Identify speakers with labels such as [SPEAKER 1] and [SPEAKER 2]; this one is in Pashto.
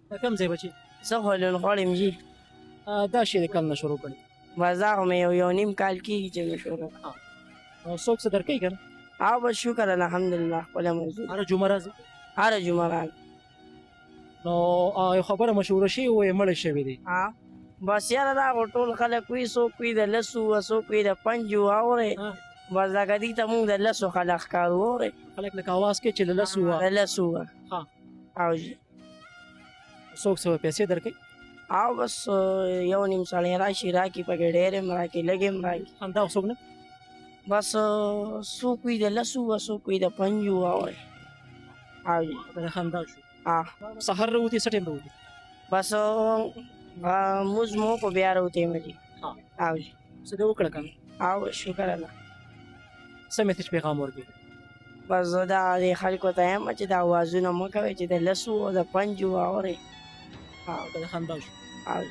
[SPEAKER 1] دا کم ځای بچي
[SPEAKER 2] زه خو لون غواړم جي
[SPEAKER 1] دا شی د کله نه شروع کړي
[SPEAKER 2] بس دا خو مې یو نیم کال کېږي چې مې شروع کړه.
[SPEAKER 1] نو څوک څه درکوي که نه
[SPEAKER 2] او بس شکر الحمدلله خپله مزدوري
[SPEAKER 1] هره جمعه راځي
[SPEAKER 2] هره جمعه راځي.
[SPEAKER 1] نو یو خبره مشهوره شوې وایي مړی شوی دی
[SPEAKER 2] بس یاره دا خو ټول خلک وي څوک وي د لسو څوک وي د پنجو اورې بس دغه دې ته مونږ د لسو خلک ښکارو اورې
[SPEAKER 1] خلک لکه اواز کوي چې له لسو
[SPEAKER 2] د لسو
[SPEAKER 1] ها
[SPEAKER 2] او جي
[SPEAKER 1] څوک څه پیسې درکوي
[SPEAKER 2] او بس یو نیم سړی راشي راکړي پکې ډېر هم راکړي لږ هم راکړي
[SPEAKER 1] همدا څوک نه
[SPEAKER 2] بس څوک وي د لسو څوک وي د پنجو اورې او جي
[SPEAKER 1] دا خندا شو
[SPEAKER 2] سهار
[SPEAKER 1] راوځي څه ټایم راوځي
[SPEAKER 2] بس موږ مو په بیا راوتیم جي او جي
[SPEAKER 1] څه دې وکړه که نه
[SPEAKER 2] او شکر الله
[SPEAKER 1] څه میسج پیغام ورکوي
[SPEAKER 2] بس زه دا دې خلکو ته یم چې دا اوازونه مه کوئ چې د لسو او د پنجو اورې
[SPEAKER 1] دا خندا شو
[SPEAKER 2] او